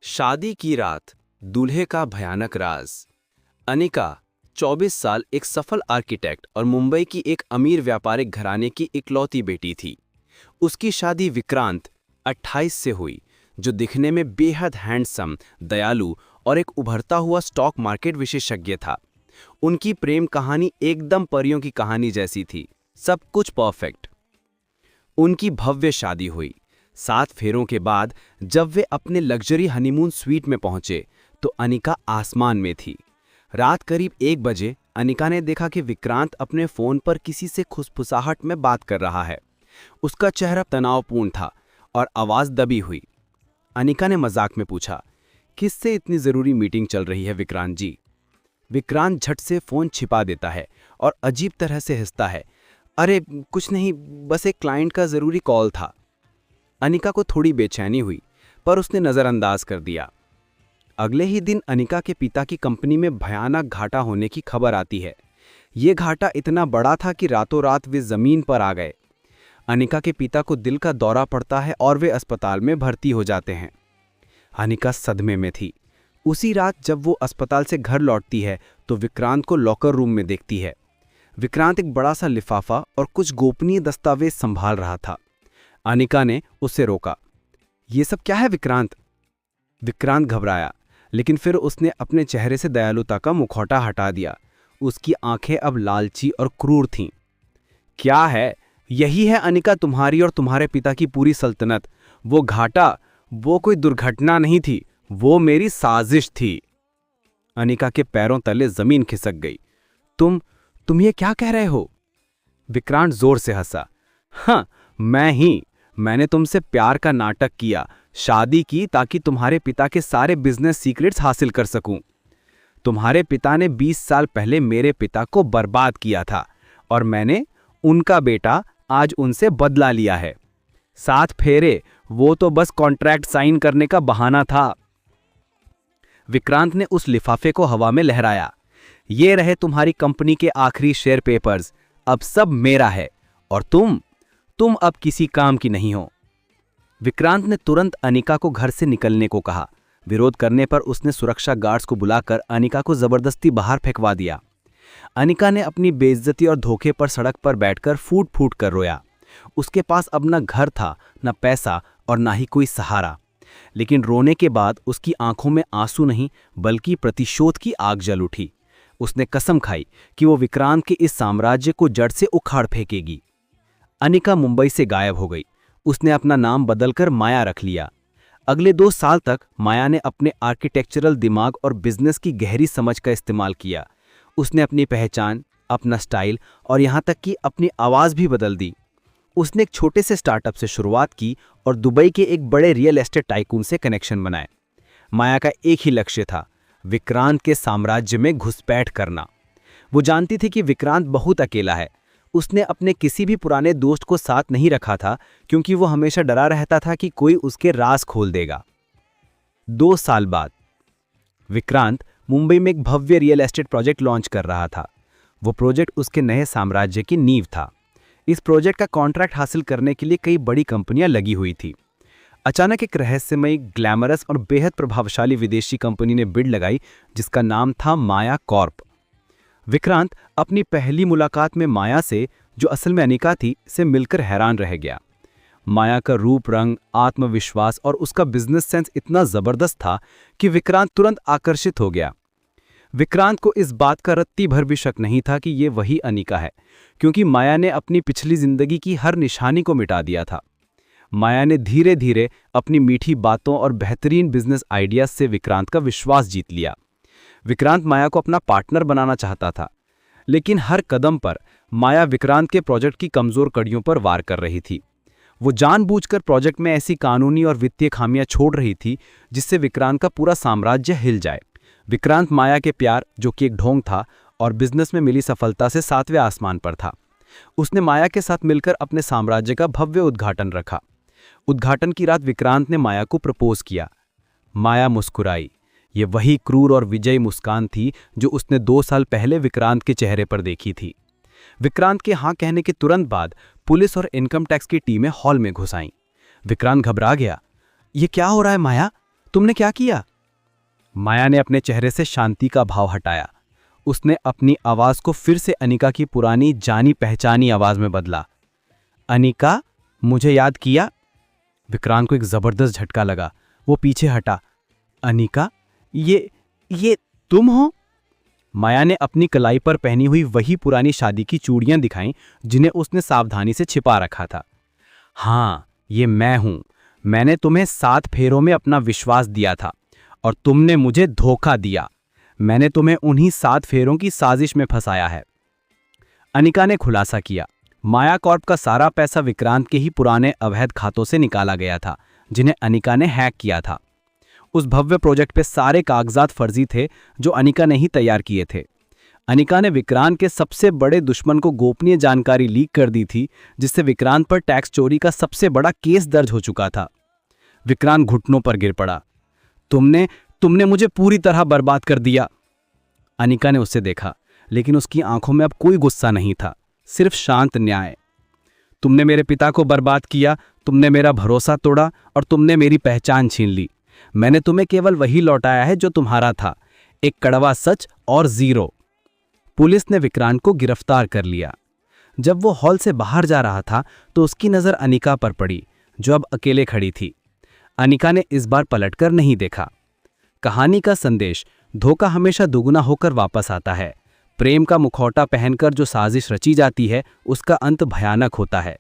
शादी की रात, दूल्हे का भयानक राज। अनिका 24 साल, एक सफल आर्किटेक्ट और मुंबई की एक अमीर व्यापारिक घराने की इकलौती बेटी थी। उसकी शादी विक्रांत 28 से हुई, जो दिखने में बेहद हैंडसम, दयालु और एक उभरता हुआ स्टॉक मार्केट विशेषज्ञ था। उनकी प्रेम कहानी एकदम परियों की कहानी जैसी थी, सब कुछ परफेक्ट। उनकी भव्य शादी हुई। 7 फेरों के बाद जब वे अपने लग्जरी हनीमून स्वीट में पहुंचे तो अनिका आसमान में थी। रात करीब 1 बजे अनिका ने देखा कि विक्रांत अपने फोन पर किसी से खुसफुसाहट में बात कर रहा है। उसका चेहरा तनावपूर्ण था और आवाज दबी हुई। अनिका ने मजाक में पूछा, किससे इतनी जरूरी मीटिंग चल रही है विक्रांत जी? विक्रांत झट से फोन छिपा देता है और अजीब तरह से हंसता है। अरे कुछ नहीं, बस एक क्लाइंट का जरूरी कॉल था। अनिका को थोड़ी बेचैनी हुई, पर उसने नजरअंदाज कर दिया। अगले ही दिन अनिका के पिता की कंपनी में भयानक घाटा होने की खबर आती है। ये घाटा इतना बड़ा था कि रातों रात वे जमीन पर आ गए। अनिका के पिता को दिल का दौरा पड़ता है और वे अस्पताल में भर्ती हो जाते हैं। अनिका सदमे में थी। उसी रात जब वो अस्पताल से घर लौटती है तो विक्रांत को लॉकर रूम में देखती है। विक्रांत एक बड़ा सा लिफाफा और कुछ गोपनीय दस्तावेज संभाल रहा था। अनिका ने उसे रोका। ये सब क्या है विक्रांत? विक्रांत घबराया, लेकिन फिर उसने अपने चेहरे से दयालुता का मुखौटा हटा दिया। उसकी आंखें अब लालची और क्रूर थीं। क्या है? यही है अनिका, तुम्हारी और तुम्हारे पिता की पूरी सल्तनत। वो घाटा, वो कोई दुर्घटना नहीं थी, वो मेरी साजिश थी। अनिका के पैरों तले जमीन खिसक गई। तुम ये क्या कह रहे हो? विक्रांत जोर से हंसा। हाँ, मैंने तुमसे प्यार का नाटक किया, शादी की ताकि तुम्हारे पिता के सारे बिजनेस सीक्रेट्स हासिल कर सकूं। तुम्हारे पिता ने 20 साल पहले मेरे पिता को बर्बाद किया था और मैंने, उनका बेटा, आज उनसे बदला लिया है। 7 फेरे, वो तो बस कॉन्ट्रैक्ट साइन करने का बहाना था। विक्रांत ने उस लिफाफे को हवा में लहराया। ये रहे तुम्हारी कंपनी के आखिरी शेयर पेपर्स, अब सब मेरा है और तुम अब किसी काम की नहीं हो। विक्रांत ने तुरंत अनिका को घर से निकलने को कहा। विरोध करने पर उसने सुरक्षा गार्ड्स को बुलाकर अनिका को जबरदस्ती बाहर फेंकवा दिया। अनिका ने अपनी बेइज्जती और धोखे पर सड़क पर बैठकर फूट फूट कर रोया। उसके पास अब न घर था, न पैसा और न ही कोई सहारा। लेकिन रोने के बाद उसकी आंखों में आंसू नहीं बल्कि प्रतिशोध की आग जल उठी। उसने कसम खाई कि वो विक्रांत के इस साम्राज्य को जड़ से उखाड़ फेंकेगी। अनिका मुंबई से गायब हो गई। उसने अपना नाम बदलकर माया रख लिया। अगले 2 साल तक माया ने अपने आर्किटेक्चरल दिमाग और बिजनेस की गहरी समझ का इस्तेमाल किया। उसने अपनी पहचान, अपना स्टाइल और यहाँ तक कि अपनी आवाज़ भी बदल दी। उसने एक छोटे से स्टार्टअप से शुरुआत की और दुबई के एक बड़े रियल एस्टेट टाइकून से कनेक्शन बनाए। माया का एक ही लक्ष्य था, विक्रांत के साम्राज्य में घुसपैठ करना। वो जानती थी कि विक्रांत बहुत अकेला है। उसने अपने किसी भी पुराने दोस्त को साथ नहीं रखा था क्योंकि वो हमेशा डरा रहता था कि कोई उसके राज खोल देगा। 2 साल बाद विक्रांत मुंबई में एक भव्य रियल एस्टेट प्रोजेक्ट लॉन्च कर रहा था। वो प्रोजेक्ट उसके नए साम्राज्य की नींव था। इस प्रोजेक्ट का कॉन्ट्रैक्ट हासिल करने के लिए कई बड़ी कंपनियां लगी हुई थी। अचानक एक रहस्यमयी, ग्लैमरस और बेहद प्रभावशाली विदेशी कंपनी ने बिड लगाई जिसका नाम था माया कॉर्प। विक्रांत अपनी पहली मुलाकात में माया से, जो असल में अनिका थी, से मिलकर हैरान रह गया। माया का रूप रंग, आत्मविश्वास और उसका बिजनेस सेंस इतना जबरदस्त था कि विक्रांत तुरंत आकर्षित हो गया। विक्रांत को इस बात का रत्ती भर भी शक नहीं था कि ये वही अनिका है, क्योंकि माया ने अपनी पिछली जिंदगी की हर निशानी को मिटा दिया था। माया ने धीरे धीरे अपनी मीठी बातों और बेहतरीन बिजनेस आइडियाज से विक्रांत का विश्वास जीत लिया। विक्रांत माया को अपना पार्टनर बनाना चाहता था, लेकिन हर कदम पर माया विक्रांत के प्रोजेक्ट की कमजोर कड़ियों पर वार कर रही थी। वो जानबूझकर प्रोजेक्ट में ऐसी कानूनी और वित्तीय खामियां छोड़ रही थी जिससे विक्रांत का पूरा साम्राज्य हिल जाए। विक्रांत माया के प्यार, जो कि एक ढोंग था, और बिजनेस में मिली सफलता से 7वें आसमान पर था। उसने माया के साथ मिलकर अपने साम्राज्य का भव्य उद्घाटन रखा। उद्घाटन की रात विक्रांत ने माया को प्रपोज किया। माया मुस्कुराई। ये वही क्रूर और विजयी मुस्कान थी जो उसने 2 साल पहले विक्रांत के चेहरे पर देखी थी। विक्रांत के हाँ कहने के तुरंत बाद पुलिस और इनकम टैक्स की टीमें हॉल में घुस आईं। विक्रांत घबरा गया। ये क्या हो रहा है माया? तुमने क्या किया? माया ने अपने चेहरे से शांति का भाव हटाया। उसने अपनी आवाज को फिर से अनिका की पुरानी जानी पहचानी आवाज में बदला। अनिका, मुझे याद किया? विक्रांत को एक जबरदस्त झटका लगा। वो पीछे हटा। अनिका, ये तुम हो? माया ने अपनी कलाई पर पहनी हुई वही पुरानी शादी की चूड़ियां दिखाईं जिन्हें उसने सावधानी से छिपा रखा था। हाँ, ये मैं हूं। मैंने तुम्हें 7 फेरों में अपना विश्वास दिया था और तुमने मुझे धोखा दिया। मैंने तुम्हें उन्हीं 7 फेरों की साजिश में फंसाया है। अनिका ने खुलासा किया। माया कॉर्प का सारा पैसा विक्रांत के ही पुराने अवैध खातों से निकाला गया था, जिन्हें अनिका ने हैक किया था। उस भव्य प्रोजेक्ट पे सारे कागजात फर्जी थे जो अनिका ने ही तैयार किए थे। अनिका ने विक्रांत के सबसे बड़े दुश्मन को गोपनीय जानकारी लीक कर दी थी, जिससे विक्रांत पर टैक्स चोरी का सबसे बड़ा केस दर्ज हो चुका था। विक्रांत घुटनों पर गिर पड़ा। तुमने मुझे पूरी तरह बर्बाद कर दिया। अनिका ने उससे देखा, लेकिन उसकी आंखों में अब कोई गुस्सा नहीं था, सिर्फ शांत न्याय। तुमने मेरे पिता को बर्बाद किया, तुमने मेरा भरोसा तोड़ा और तुमने मेरी पहचान छीन ली। मैंने तुम्हें केवल वही लौटाया है जो तुम्हारा था, एक कड़वा सच और जीरो। पुलिस ने विक्रांत को गिरफ्तार कर लिया। जब वो हॉल से बाहर जा रहा था तो उसकी नज़र अनिका पर पड़ी, जो अब अकेले खड़ी थी। अनिका ने इस बार पलटकर नहीं देखा। कहानी का संदेश: धोखा हमेशा दुगुना होकर वापस आता है। प्रेम का मुखौटा पहनकर जो साजिश रची जाती है, उसका अंत भयानक होता है।